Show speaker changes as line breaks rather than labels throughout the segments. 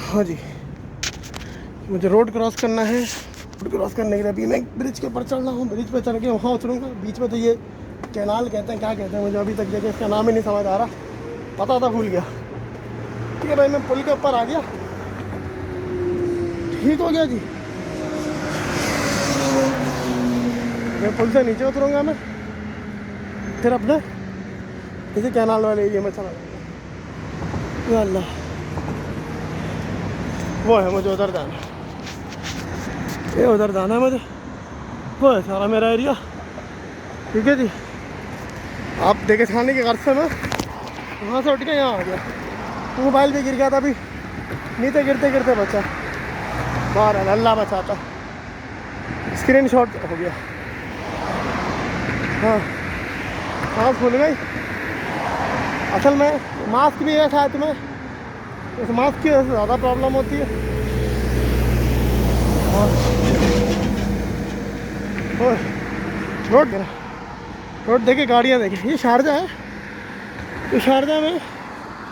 हाँ जी, मुझे road cross करना है। रोड क्रॉस करने के लिए अभी मैं ब्रिज के ऊपर चल रहा हूँ। ब्रिज पे चढ़ के वहाँ उतरूँगा। बीच में तो ये कैनाल कहते हैं, क्या कहते हैं मुझे अभी तक देखिए इसका नाम ही नहीं समझ आ रहा, पता था भूल गया। ठीक है भाई, मैं पुल के ऊपर आ गया। ठीक हो गया जी। मैं पुल से नीचे उतरूँगा, मैं फिर अपने इसी कैनाल वाले एरिया में चला जाऊँगा। या अल्लाह, वो है मुझे उधर जाना, ये उधर जाना है मुझे। वो है सारा मेरा एरिया। ठीक है जी। आप देखे खाने के घर से मैं वहाँ से उठ के यहाँ आ गया। मोबाइल भी गिर गया था अभी, नीचे गिरते गिरते बचा। बाहर अल्लाह बचाता, स्क्रीन शॉट हो गया। हाँ, सांस फूल गई। असल में मास्क भी है शायद में, इस मास्क की वजह से ज़्यादा प्रॉब्लम होती है। और रोड गिरा, रोड देखे, गाड़ियाँ देखे। ये शारजा है। ये शारजा में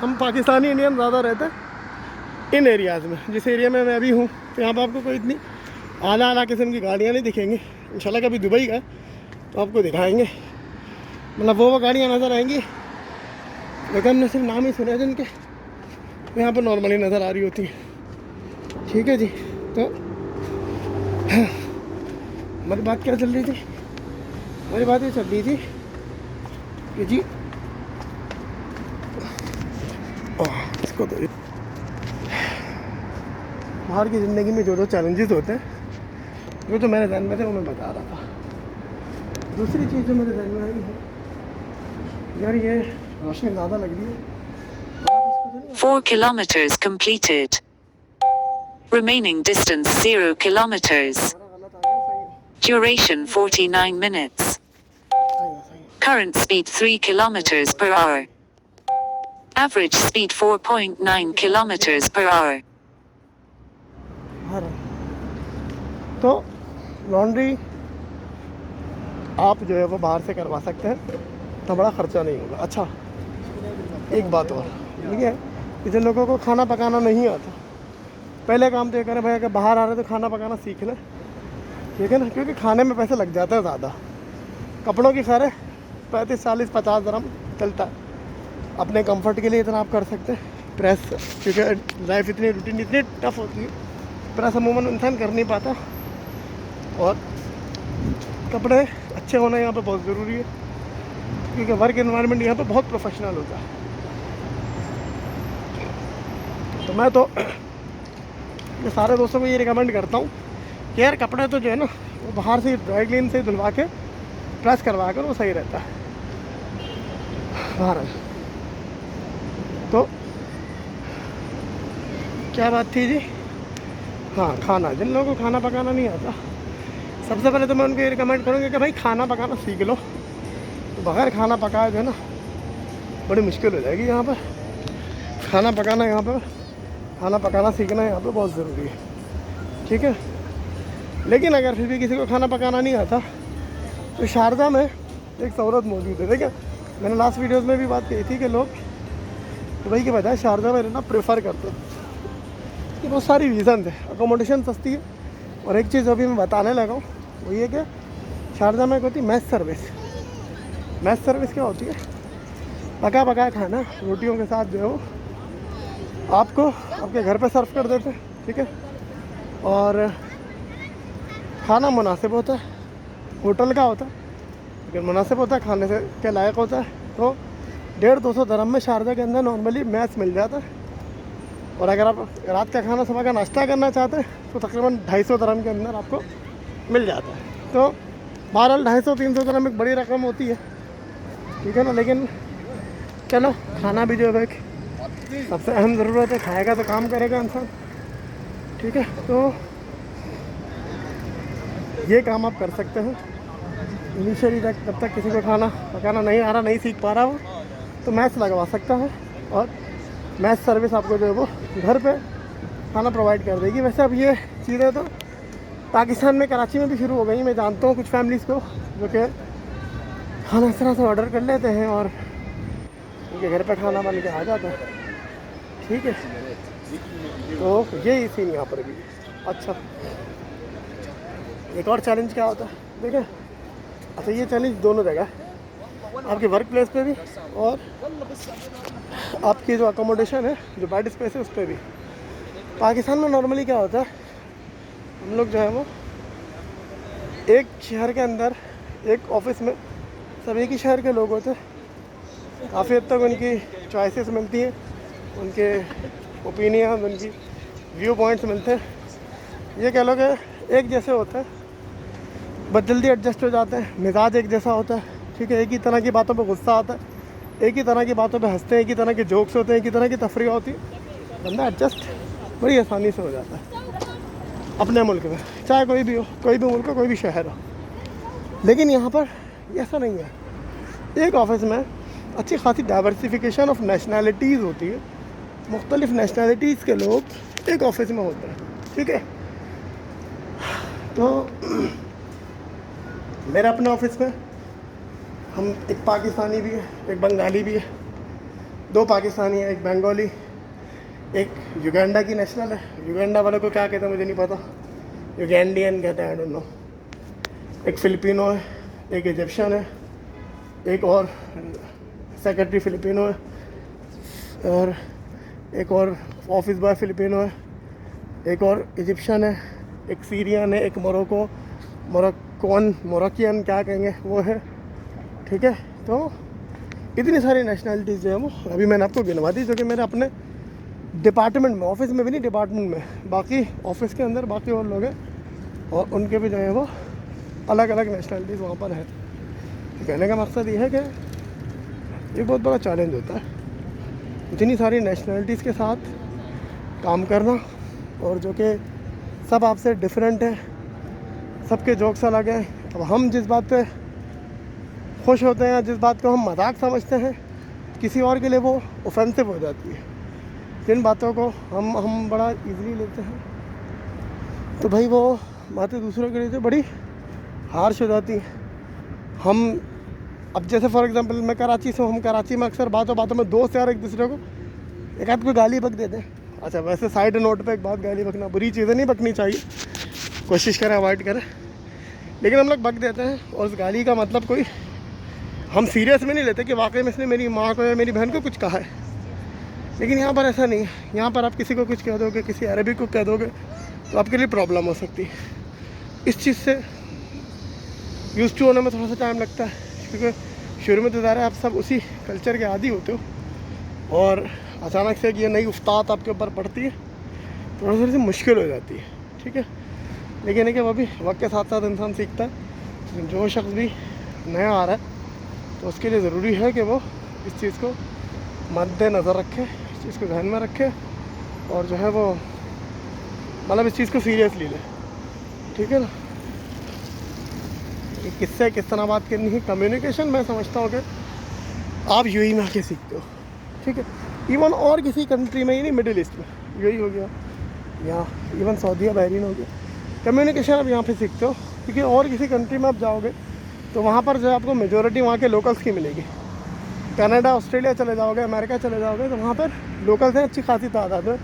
हम पाकिस्तानी इंडियन ज़्यादा रहते हैं इन एरियाज़ में। जिस एरिया में मैं अभी हूँ, तो यहाँ पर आपको कोई इतनी आला किस्म की गाड़ियाँ नहीं दिखेंगी। इंशाल्लाह कभी दुबई गए तो आपको दिखाएंगे, मतलब वो गाड़ियाँ नज़र आएंगी, लेकिन हमने सिर्फ नाम ही सुने जिनके, यहाँ पर नॉर्मली नज़र आ रही होती है। ठीक है जी। तो हमारी बात क्या चल रही थी? हमारी बात ये चल रही थी कि जी इसको तो बाहर की ज़िंदगी में जो चैलेंजेस होते हैं, जो मेरे ध्यान में थे वो मैं बता रहा था। दूसरी चीज़ जो मेरे ध्यान में आई है, यार ये रोशनी ज़्यादा लग रही है।
4 kilometers completed. Remaining distance 0 kilometers. Duration 49 minutes. Current speed 3 kilometers per hour. Average speed 4.9 kilometers per hour.
तो लॉन्ड्री आप जो है वो बाहर से करवा सकते हैं, तो बड़ा ख़र्चा नहीं होगा। अच्छा, एक बात और, ठीक है, जिन लोगों को खाना पकाना नहीं आता, पहले काम तो ये करें भाई, अगर बाहर आ रहे तो खाना पकाना सीख लें। ठीक है ना, क्योंकि खाने में पैसे लग जाते हैं ज़्यादा। कपड़ों की खैर 35, 40, 50 दरम चलता है। अपने कंफर्ट के लिए इतना आप कर सकते हैं प्रेस, क्योंकि लाइफ इतनी रूटीन इतनी टफ होती है, प्रेस अमूमन इंसान कर नहीं पाता। और कपड़े अच्छे होना यहाँ पे बहुत ज़रूरी है, क्योंकि वर्क एनवायरनमेंट यहाँ पे बहुत प्रोफेशनल होता है। तो मैं तो ये सारे दोस्तों को ये रिकमेंड करता हूँ कि यार कपड़े तो जो है ना, वो बाहर से ड्राई क्लीन से धुलवा के प्रेस करवा कर वो सही रहता है बाहर। तो क्या बात थी जी? हाँ, खाना, जिन लोगों को खाना पकाना नहीं आता, सबसे पहले तो मैं उनको ये रिकमेंड करूँगा कि भाई खाना पकाना सीख लो। तो बगैर खाना पकाए जो है ना, बड़ी मुश्किल हो जाएगी यहाँ पर। खाना पकाना यहाँ पर, खाना पकाना सीखना यहाँ पे बहुत ज़रूरी है। ठीक है, लेकिन अगर फिर भी किसी को खाना पकाना नहीं आता, तो शारजा में एक सहूलत मौजूद है। देखिए, मैंने लास्ट वीडियोज़ में भी बात कही थी कि लोग दुबई के बजाय शारजा में रहना प्रेफर करते हैं। कि बहुत सारी रीज़न है। अकोमोडेशन सस्ती है, और एक चीज़ अभी मैं बताने लगा हूँ वो ये कि शारजा में होती है मैस सर्विस। मैस सर्विस क्या होती है? पका पकाया खाना रोटियों के साथ जो है वो आपको आपके घर पे सर्व कर देते हैं। ठीक है, और खाना मुनासिब होता है, होटल का होता है, लेकिन मुनासिब होता है, खाने से के लायक होता है। तो 150-200 दरम में शारजा के अंदर नॉर्मली मैस मिल जाता है। और अगर आप रात का खाना, सुबह का नाश्ता करना चाहते हैं, तो तकरीबन 250 दरम के अंदर आपको मिल जाता है। तो बहरहाल 250-300 दरम एक बड़ी रकम होती है। ठीक है ना, लेकिन चलो, खाना भी जो है एक सबसे अहम ज़रूरत है। खाएगा तो काम करेगा इंसान। ठीक है, तो ये काम आप कर सकते हैं इनिशियली तक, जब तक किसी को खाना पकाना नहीं आ रहा, नहीं सीख पा रहा वो, तो मैस लगवा सकता है। और मैस सर्विस आपको जो है वो घर पे खाना प्रोवाइड कर देगी। वैसे अब ये चीज़ें तो पाकिस्तान में, कराची में भी शुरू हो गई। मैं जानता हूँ कुछ फैमिलीज़ को जो कि खाना इस तरह से ऑर्डर कर लेते हैं और उनके घर पे खाना बन के आ जाता है। ठीक है, तो यही सीन यहाँ पर भी। अच्छा, एक और चैलेंज क्या होता है देखें। अच्छा, ये चैलेंज दोनों जगह है, आपके वर्क प्लेस पे भी और आपकी जो अकोमोडेशन है, जो बेड स्पेस है, उस पर भी। पाकिस्तान में नॉर्मली क्या होता है, हम लोग जो है वो एक शहर के अंदर एक ऑफिस में सब एक ही शहर के लोग होते हैं। काफ़ी हद तक उनकी चॉइसेस मिलती हैं, उनके ओपिनियन, उनकी व्यू पॉइंट्स मिलते हैं। ये कह लो कि एक जैसे होते हैं, बस जल्दी एडजस्ट हो जाते हैं, मिजाज एक जैसा होता है। ठीक है, एक ही तरह की बातों पे गुस्सा आता है, एक ही तरह की बातों पे हंसते हैं, एक ही तरह के जोक्स होते हैं, एक ही तरह की तफरीह होती है। बंदा एडजस्ट बड़ी आसानी से हो जाता है अपने मुल्क में, चाहे कोई भी हो, कोई भी मुल्क हो, कोई भी शहर हो। लेकिन यहाँ पर ऐसा नहीं है। एक ऑफिस में अच्छी खासी डाइवर्सिफिकेशन ऑफ नेशनैलिटीज़ होती है, मुख्तलिफ़ नेशनैलिटीज़ के लोग एक ऑफिस में होते हैं। ठीक है, तो मेरे अपने ऑफिस में हम एक पाकिस्तानी भी है, एक बंगाली भी है, दो पाकिस्तानी है, एक बंगाली, एक युगांडा की नेशनल है। युगांडा वाले को क्या कहते हैं मुझे नहीं पता, युगांडियन कहते हैं, आई डोंट नो। एक फिलिपिनो है, एक इजिप्शियन है, एक और सेक्रेटरी फिलिपिनो है, और एक और ऑफिस बॉय फिलिपिनो है, एक और इजिप्शियन है, एक सीरियन है, एक मोरक्कियन क्या कहेंगे वो है। ठीक है, तो इतनी सारी नेशनलिटीज़ जो है वो अभी मैंने आपको गिनवा दी, जो कि मेरे अपने डिपार्टमेंट में, ऑफिस में भी नहीं, डिपार्टमेंट में, बाकी ऑफिस के अंदर बाकी और लोग हैं, और उनके भी जो है वो अलग अलग नेशनलिटीज़ वहाँ पर है। तो कहने का मकसद ये है कि ये बहुत बड़ा चैलेंज होता है इतनी सारी नेशनलिटीज़ के साथ काम करना, और जो कि सब आपसे डिफरेंट है, सबके जोक्स अलग हैं। अब हम जिस बात पे खुश होते हैं, जिस बात को हम मजाक समझते हैं, किसी और के लिए वो ऑफेंसिव हो जाती है। जिन बातों को हम बड़ा इजीली लेते हैं, तो भाई वो बातें दूसरों के लिए बड़ी हार्श हो जाती हैं। हम अब जैसे फॉर एग्जांपल मैं कराची से हूँ, हम कराची में अक्सर बातों में दोस्त यार एक दूसरे को एक आध को गाली बक देते हैं। अच्छा, वैसे साइड नोट पे एक बात, गाली बकना बुरी चीज़ें नहीं बकनी चाहिए, कोशिश करें अवॉइड करें, लेकिन हम लोग बक देते हैं। और उस गाली का मतलब कोई हम सीरियस में नहीं लेते कि वाकई में इसने मेरी माँ को या मेरी बहन को कुछ कहा है। लेकिन यहाँ पर ऐसा नहीं है। यहाँ पर आप किसी को कुछ कह दोगे, किसी अरबी को कह दोगे, तो आपके लिए प्रॉब्लम हो सकती है। इस चीज़ से यूज़ टू होने में थोड़ा सा टाइम लगता है, क्योंकि शुरू में तो ज़्यादा आप सब उसी कल्चर के आदी होते हो, और अचानक से ये नई उस्ताद आपके ऊपर पड़ती है, थोड़ी सी मुश्किल हो जाती है। ठीक है, लेकिन है कि वो भी वक्त के साथ साथ इंसान सीखता है। जो शख्स भी नया आ रहा है तो उसके लिए ज़रूरी है कि वो इस चीज़ को मद्देनज़र रखे, इस चीज़ को ध्यान में रखे, और जो है वो मतलब इस चीज़ को सीरियसली ले। ठीक है ना, किससे किस तरह बात करनी है, कम्युनिकेशन मैं समझता हूँ कि आप यूएई में आके सीखते हो। ठीक है, इवन और किसी कंट्री में ही नहीं, मिडिल ईस्ट में यूएई हो गया या इवन सऊदी बहरीन हो गया, कम्युनिकेशन आप यहाँ पे सीखते हो। क्योंकि और किसी कंट्री में आप जाओगे तो वहाँ पर जो है आपको मेजॉरिटी वहाँ के लोकल्स की मिलेगी। कनाडा, ऑस्ट्रेलिया चले जाओगे, अमेरिका चले जाओगे, तो वहाँ पर लोकल्स हैं अच्छी खासी तादाद में,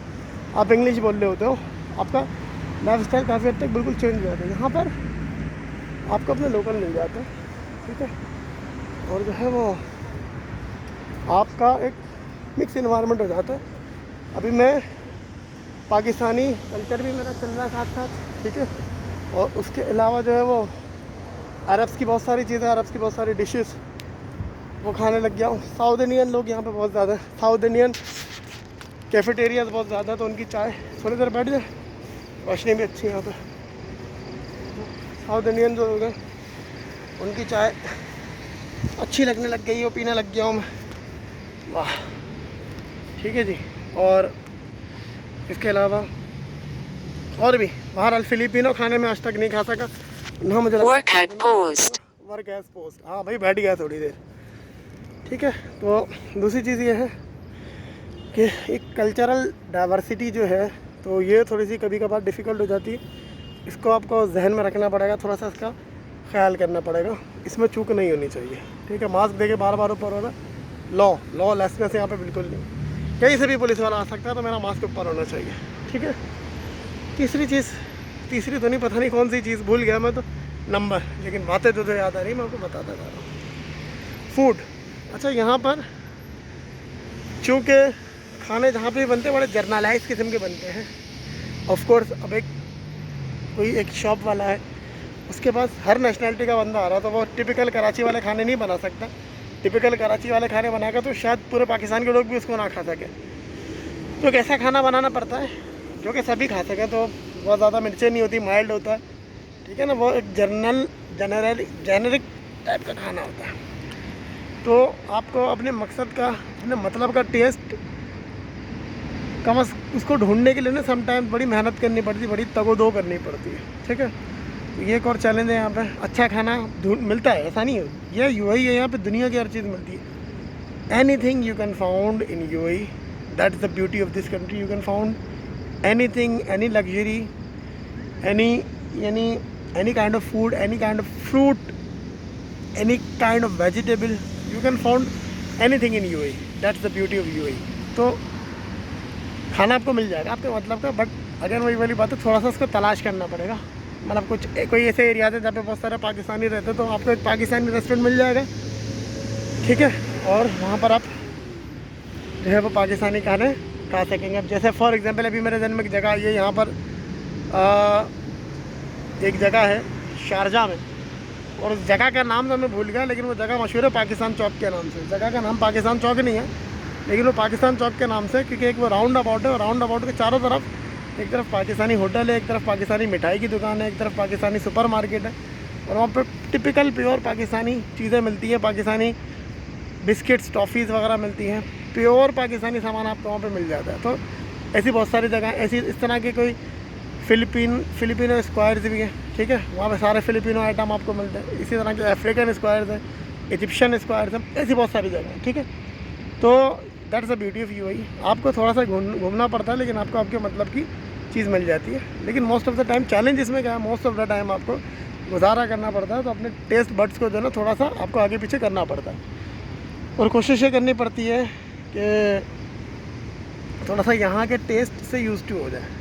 आप इंग्लिश बोल रहे होते हो, आपका लाइफ स्टाइल काफ़ी हद तक बिल्कुल चेंज हो जाता है। यहाँ पर आपको अपने लोकल मिल जाते हैं। ठीक है, और जो है वो आपका एक मिक्स इन्वायरमेंट हो जाता है। अभी मैं पाकिस्तानी कल्चर भी मेरा चल रहा है साथ साथ। ठीक है, और उसके अलावा जो है वो अरब्स की बहुत सारी चीज़ें, अरब्स की बहुत सारी डिशेस वो खाने लग गया हूँ। साउथ इंडियन लोग यहाँ पे बहुत ज़्यादा है, साउथ इंडियन कैफेटेरियाज बहुत ज़्यादा, तो उनकी चाय, थोड़ी देर बैठ जाए, रोशनी भी अच्छी है यहाँ पे। साउथ इंडियन जो लोग हैं उनकी चाय अच्छी लगने लग गई, वो पीने लग गया हूँ मैं। वाह, ठीक है जी। और इसके अलावा और भी बहरहाल फिलिपिनो खाने में आज तक नहीं खा सका ना, मुझे
work at post,
work as post. हाँ भाई, बैठ गया थोड़ी देर। ठीक है, तो दूसरी चीज़ ये है कि एक कल्चरल डाइवर्सिटी जो है, तो ये थोड़ी सी कभी कभार डिफ़िकल्ट हो जाती है। इसको आपको जहन में रखना पड़ेगा, थोड़ा सा इसका ख्याल करना पड़ेगा, इसमें चूक नहीं होनी चाहिए। ठीक है, मास्क दे के बार बार ऊपर हो रहा, लॉ लेसनेस यहाँ पे बिल्कुल नहीं। कहीं से भी पुलिस वाला आ सकता है, तो मेरा मास्क ऊपर होना चाहिए, ठीक है। तीसरी तो नहीं, पता नहीं कौन सी चीज़ भूल गया मैं तो, नंबर, लेकिन बातें तो याद आ रही, मैं आपको बताता जा रहा हूँ। फूड, अच्छा यहाँ पर चूँकि खाने जहाँ पे बनते हैं बड़े जर्नलाइज किस्म के बनते हैं। ऑफ कोर्स अब कोई एक शॉप वाला है, उसके पास हर नेशनैलिटी का बंदा आ रहा, तो वो टिपिकल कराची वाले खाने नहीं बना सकता। टिपिकल कराची वाले खाने बनाएगा तो शायद पूरे पाकिस्तान के लोग भी उसको ना खा सके। तो एक ऐसा खाना बनाना पड़ता है जो कि सभी खा सके, तो बहुत ज़्यादा मिर्चें नहीं होती, माइल्ड होता है, ठीक है ना। वो एक जेनरिक टाइप का खाना होता है। तो आपको अपने मकसद का, अपने मतलब का टेस्ट उसको ढूंढने के लिए ना समटाइम्स बड़ी मेहनत करनी पड़ती है, बड़ी तगोदो करनी पड़ती है, ठीक है। तो ये एक और चैलेंज है यहाँ पे। अच्छा खाना मिलता है, ऐसा नहीं है, ये यूएई है, यहाँ पे दुनिया की हर चीज़ मिलती है। Anything you can found in UAE, that is the beauty of this country. You can found anything, any luxury, any kind of food, any kind of fruit, any kind of vegetable, you can find anything in UAE. That's the beauty of UAE. तो खाना आपको मिल जाएगा आपके मतलब का, but अगर वही वाली बात है, थोड़ा सा उसको तलाश करना पड़ेगा। मतलब कोई ऐसे एरिया है जहाँ पे बहुत सारे पाकिस्तानी रहते हैं, तो आपको एक पाकिस्तानी रेस्टोरेंट मिल जाएगा, ठीक है, और वहाँ पर आप जो है वो पाकिस्तानी खाने खा सकेंगे। अब जैसे फॉर एग्जांपल अभी मेरे जन्म की जगह ये यहाँ पर एक जगह है शारजा में, और उस जगह का नाम तो मैं भूल गया, लेकिन वो जगह मशहूर है पाकिस्तान चौक के नाम से। जगह का नाम पाकिस्तान चौक नहीं है, लेकिन वो पाकिस्तान चौक के नाम से, क्योंकि एक वो राउंड अबाउट है, और राउंड अबाउट के चारों तरफ एक तरफ पाकिस्तानी होटल है, एक तरफ पाकिस्तानी मिठाई की दुकान है, एक तरफ पाकिस्तानी सुपर मार्केट है, और वहाँ पर टिपिकल प्योर पाकिस्तानी चीज़ें मिलती हैं। पाकिस्तानी बिस्किट्स, टॉफ़ीज़ वगैरह मिलती हैं, प्योर पाकिस्तानी सामान आपको वहाँ पर मिल जाता है। तो ऐसी बहुत सारी जगह ऐसी, इस तरह की कोई फिलिपिनो स्क्वायर्स भी हैं, ठीक है, वहाँ पे सारे फिलिपिनो आइटम आपको मिलते हैं। इसी तरह के अफ्रीकन स्क्वायर्स हैं, इजिप्शियन स्क्वायर्स हैं, ऐसी बहुत सारी जगह हैं, ठीक है। तो that's the beauty of UAE. आपको थोड़ा सा घूमना पड़ता है, लेकिन आपको आपके मतलब की चीज़ मिल जाती है। लेकिन most of the time challenge इसमें क्या है, मोस्ट ऑफ द टाइम आपको गुजारा करना पड़ता है, तो अपने टेस्ट बड्स को जो है ना थोड़ा सा आपको आगे पीछे करना पड़ता है, और कोशिश ये करनी पड़ती है कि थोड़ा सा यहाँ के टेस्ट से यूज़ टू हो जाए।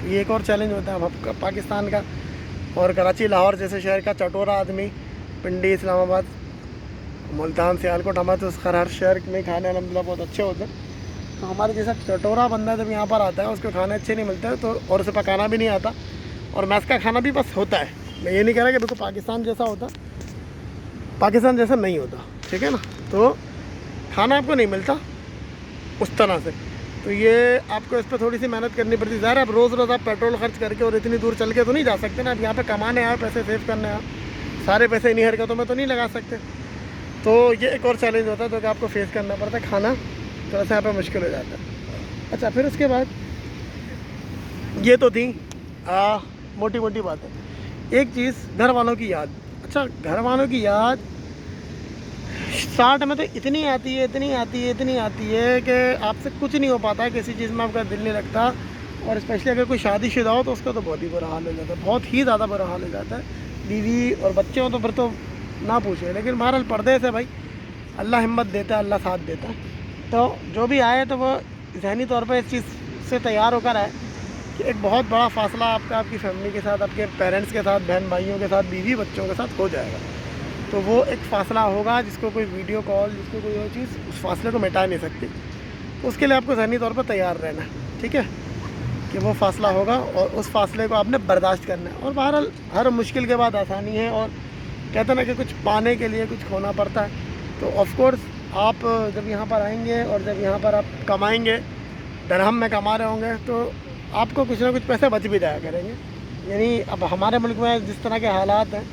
ये एक और चैलेंज होता है आपका पाकिस्तान का। और कराची, लाहौर जैसे शहर का चटोरा आदमी, पिंडी, इस्लामाबाद, मुल्तान, सियालकोट, हमारे तो हर शहर में खाने अलहमदिल्ला बहुत अच्छे होते हैं। तो हमारे जैसा चटोरा बंदा जब यहाँ पर आता है, उसको खाने अच्छे नहीं मिलते हैं, तो और उसे पकाना भी नहीं आता, और मैस का खाना भी बस होता है। मैं ये नहीं कह रहा कि बिल्कुल पाकिस्तान जैसा होता, पाकिस्तान जैसा नहीं होता, ठीक है ना। तो खाना आपको नहीं मिलता उस तरह से, तो ये आपको इस पर थोड़ी सी मेहनत करनी पड़ती है। ज़ाहिर आप रोज़ आप पेट्रोल खर्च करके और इतनी दूर चल के तो नहीं जा सकते ना। आप यहाँ पे कमाने आए, पैसे सेव करने आए, सारे पैसे इन्हीं हरकतों में तो नहीं लगा सकते। तो ये एक और चैलेंज होता है जो कि आपको फेस करना पड़ता है। खाना थोड़ा सा यहाँ पे मुश्किल हो जाता है। अच्छा, फिर उसके बाद ये तो थी मोटी मोटी बातें। एक चीज़, घर वालों की याद। अच्छा, घर वालों की याद स्टार्ट में तो इतनी आती है कि आपसे कुछ नहीं हो पाता, किसी चीज़ में आपका दिल नहीं लगता। और स्पेशली अगर कोई शादीशुदा हो तो उसका तो बहुत ही बुरा हाल हो जाता है, बहुत ही ज़्यादा बुरा हाल हो जाता है। बीवी और बच्चे हो तो फिर तो ना पूछे। लेकिन बहरहाल पर्दे से भाई अल्लाह हिम्मत देता है, अल्लाह साथ देता है। तो जो भी आए तो वो ज़हनी तौर पर इस चीज़ से तैयार होकर आए कि एक बहुत बड़ा फासला आपकी फैमिली के साथ, आपके पेरेंट्स के साथ, बहन भाइयों के साथ, बीवी बच्चों के साथ हो जाएगा। तो वो एक फ़ासला होगा जिसको कोई वीडियो कॉल, जिसको कोई और चीज़ उस फासले को मिटा नहीं सकती। तो उसके लिए आपको ज़हनी तौर पर तैयार रहना है, ठीक है, कि वो फासला होगा और उस फासले को आपने बर्दाश्त करना है। और बहरहाल हर मुश्किल के बाद आसानी है, और कहते हैं ना कि कुछ पाने के लिए कुछ खोना पड़ता है। तो ऑफ कोर्स आप जब यहाँ पर आएंगे और जब यहाँ पर आप कमाएंगे, दरहम में कमा रहे होंगे, तो आपको कुछ ना कुछ पैसे बच भी जाया करेंगे। यानी अब हमारे मुल्क में जिस तरह के हालात हैं,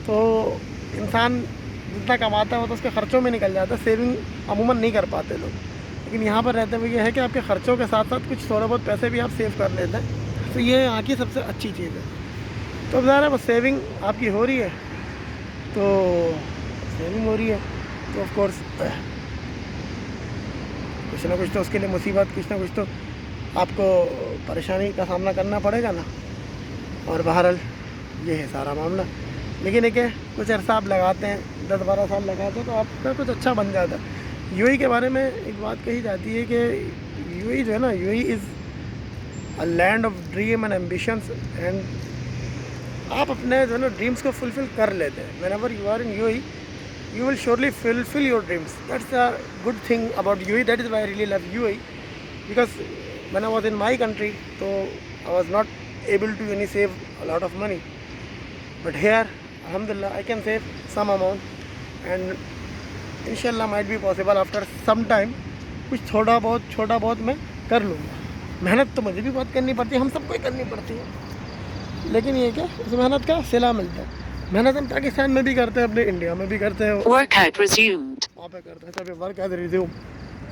तो इंसान जितना कमाता है वो तो उसके ख़र्चों में निकल जाता है, सेविंग अमूमन नहीं कर पाते लोग। लेकिन यहाँ पर रहते हुए ये है कि आपके ख़र्चों के साथ साथ कुछ थोड़े बहुत पैसे भी आप सेव कर लेते हैं। तो ये यहाँ की सबसे अच्छी चीज़ है। तो अब ज़रा वो सेविंग आपकी हो रही है, तो सेविंग हो रही है तो ऑफ कोर्स कुछ ना कुछ तो उसके लिए मुसीबत, कुछ ना कुछ तो आपको परेशानी का सामना करना पड़ेगा ना। और बहरहाल ये है सारा मामला। लेकिन एक है, कुछ अर्सा आप लगाते हैं, 10-12 साल लगाते हैं, तो आपका कुछ अच्छा बन जाता है। यूएई के बारे में एक बात कही जाती है कि यूएई जो है ना, UAE is a land of dream and ambitions, and आप अपने जो है ना ड्रीम्स को फुलफ़िल कर लेते हैं। Whenever you are in UAE you will surely fulfill your dreams. That's the good thing about UAE. That is why I really love UAE, because when I was in my country, so I was not able to any save a lot of money, but here alhamdulillah I can save some amount, and inshallah might be possible after some time कुछ थोड़ा बहुत छोटा बहुत मैं कर लूँगा। मेहनत तो मुझे भी बहुत करनी पड़ती है, हम सबको ही करनी पड़ती है, लेकिन ये क्या उस मेहनत का सिला मिलता है। मेहनत हम पाकिस्तान में भी करते हैं, अपने इंडिया में भी करते हैं,
Workout resumed.
वहाँ पे करते हैं। तभी वर्क एज रिज्यूम।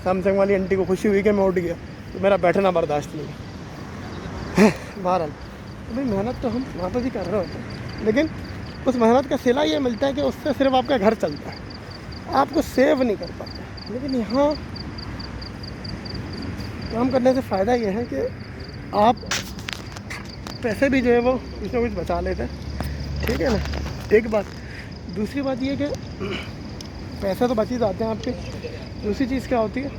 सैमसंग वाली आंटी को खुशी हुई कि मैं उठ गया, तो मेरा बैठना बर्दाश्त नहीं है। बहरहाल तो भाई मेहनत तो हम वहाँ पे भी कर रहे होते हैं, लेकिन उस मेहनत का सिला ये मिलता है कि उससे सिर्फ आपका घर चलता है, आपको सेव नहीं कर पाते। लेकिन यहाँ काम करने से फ़ायदा ये है कि आप पैसे भी जो है वो कुछ ना कुछ बचा लेते हैं, ठीक है ना। एक बात, दूसरी बात ये कि पैसे तो बच ही जाते हैं आपके। दूसरी चीज़ क्या होती है,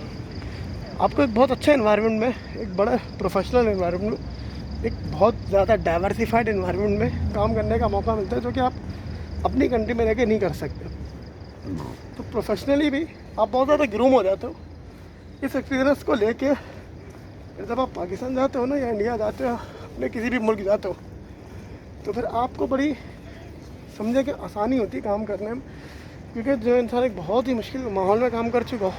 आपको एक बहुत अच्छे एनवायरनमेंट में, एक बड़ा प्रोफेशनल एनवायरनमेंट में, एक बहुत ज़्यादा डाइवर्सिफाइड एनवायरनमेंट में काम करने का मौका मिलता है, जो कि आप अपनी कंट्री में रह के नहीं कर सकते। तो प्रोफेशनली भी आप बहुत ज़्यादा ग्रूम हो जाते हो। इस एक्सपीरियंस को लेके जब आप पाकिस्तान जाते हो ना, या इंडिया जाते हो, अपने किसी भी मुल्क जाते हो, तो फिर आपको बड़ी समझे कि आसानी होती है काम करने में, क्योंकि जो इंसान एक बहुत ही मुश्किल माहौल में काम कर चुका हो,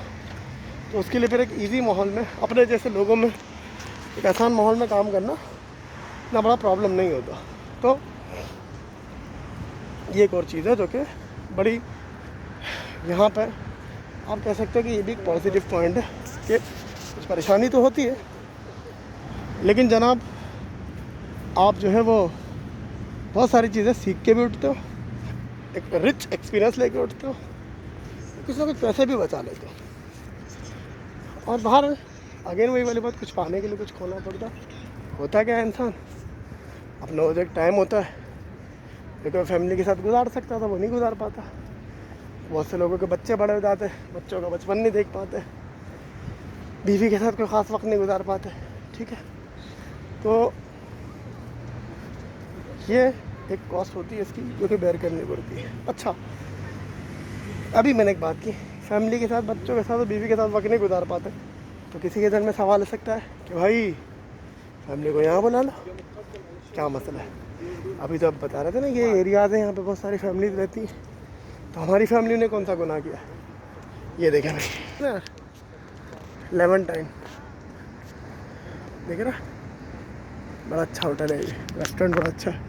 तो उसके लिए फिर एक इजी माहौल में अपने जैसे लोगों में एक आसान माहौल में काम करना इतना बड़ा प्रॉब्लम नहीं होता। तो ये एक और चीज़ है जो कि बड़ी यहाँ पे आप कह सकते हो कि ये भी एक पॉजिटिव पॉइंट है कि कुछ परेशानी तो होती है, लेकिन जनाब आप जो है वो बहुत सारी चीज़ें सीख के भी उठते हो, एक रिच एक्सपीरियंस लेके उठते हो, कुछ ना कुछ पैसे भी बचा लेते हो। और बाहर अगेन वही वाली बात, कुछ पाने के लिए कुछ खोना पड़ता होता क्या है, इंसान अपना वो जो एक टाइम होता है जो फैमिली के साथ गुजार सकता था वो नहीं गुजार पाता। बहुत से लोगों के बच्चे बड़े हो जाते हैं, बच्चों का बचपन नहीं देख पाते, बीवी के साथ कोई ख़ास वक्त नहीं गुजार पाते, ठीक है। तो ये एक कॉस्ट होती है इसकी, जो कि बेयर करनी पड़ती है। अच्छा, अभी मैंने एक बात की, फैमिली के साथ, बच्चों के साथ और बीवी के साथ वक्त नहीं गुजार पाते, तो किसी के दिल में सवाल आ सकता है कि भाई फैमिली को यहाँ बुला लो, क्या मसला है। अभी तो आप बता रहे थे ना, ये एरियाज़ हैं, यहाँ पे बहुत सारी फैमिलीज रहती हैं, तो हमारी फैमिली ने कौन सा गुनाह किया। ये देखें भाई, लेवेंटाइन देखे ना, बड़ा अच्छा होटल है, ये रेस्टोरेंट बड़ा अच्छा है।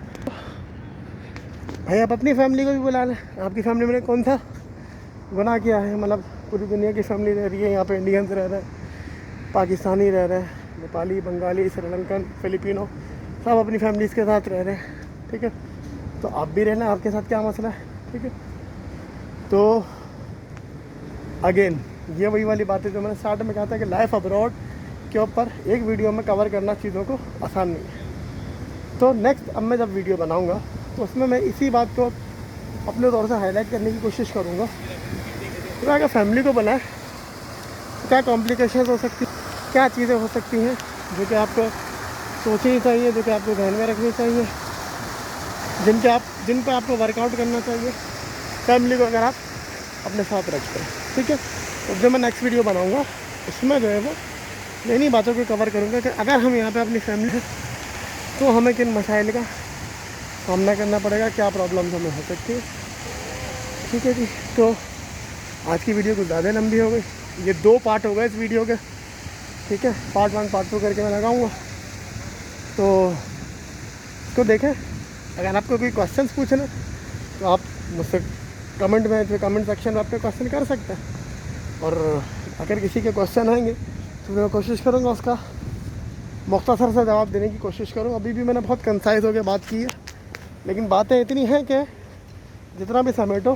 भाई आप अपनी फैमिली को भी बुला लें, आपकी फैमिली में कौन सा गुनाह किया है। मतलब पूरी दुनिया की फैमिली रह रही है यहाँ पे, इंडियंस रह रहे हैं, पाकिस्तानी रह रहे हैं, नेपाली, बंगाली, श्रीलंकन, फिलिपिनो, सब अपनी फैमिलीज़ के साथ रह रहे हैं, ठीक है। तो आप भी रहना, आपके साथ क्या मसला है, ठीक है। तो अगेन ये वही वाली बात है जो मैंने स्टार्ट में कहा था कि लाइफ अब्रॉड के ऊपर एक वीडियो में कवर करना चीज़ों को आसान नहीं है। तो नेक्स्ट अब मैं जब वीडियो बनाऊँगा तो उसमें मैं इसी बात को अपने तौर से हाईलाइट करने की कोशिश करूँगा। तो अगर फैमिली को बनाए तो क्या कॉम्प्लिकेशंस हो सकती, क्या चीज़ें हो सकती हैं जो कि आपको सोचनी चाहिए, जो कि आपको ध्यान में रखनी चाहिए, जिन पर आपको वर्कआउट करना चाहिए फैमिली को अगर आप अपने साथ रखते हैं, ठीक है। तो जो मैं नेक्स्ट वीडियो बनाऊँगा उसमें जो है वो इन्हीं बातों को कवर करूँगा कि अगर हम यहाँ पे अपनी फैमिली है तो हमें किन मसाइल का सामना करना पड़ेगा, क्या प्रॉब्लम्स हमें हो सकती है, ठीक है जी। तो आज की वीडियो कुछ ज़्यादा लंबी हो गई, ये 2 पार्ट हो गए इस वीडियो के, ठीक है। पार्ट 1 पार्ट 2 करके मैं लगाऊँगा, तो इसको देखें। अगर आपको कोई क्वेश्चंस पूछना तो आप मुझसे कमेंट में, जो कमेंट सेक्शन में आपके क्वेश्चन कर सकते हैं, और अगर किसी के क्वेश्चन आएंगे तो मैं कोशिश करूँगा उसका मुख्तसर से जवाब देने की कोशिश करूँ। अभी भी मैंने बहुत कंसाइज होकर बात की है, लेकिन बातें इतनी हैं कि जितना भी समेटो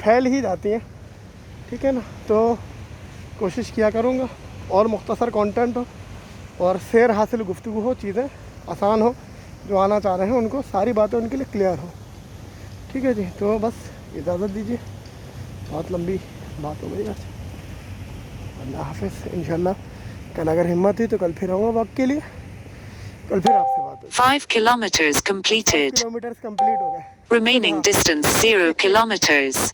फैल ही जाती हैं, ठीक है ना। तो कोशिश किया करूँगा और मुख्तसर कंटेंट हो और शेर हासिल गुफ्तगू हो, चीज़ें आसान हो, जो आना चाह रहे हैं उनको सारी बातें उनके लिए क्लियर हो, ठीक है जी। तो बस इजाज़त दीजिए, बहुत लंबी बात हो गई आज। अल्लाह हाफिज़। इंशाल्लाह कल अगर हिम्मत हुई तो कल फिर आऊँगा वॉक के लिए, कल फिर आपसे बात होगी।
5 kilometers completed.
किलोमीटर कंप्लीट हो गए।
Remaining distance 0 kilometers.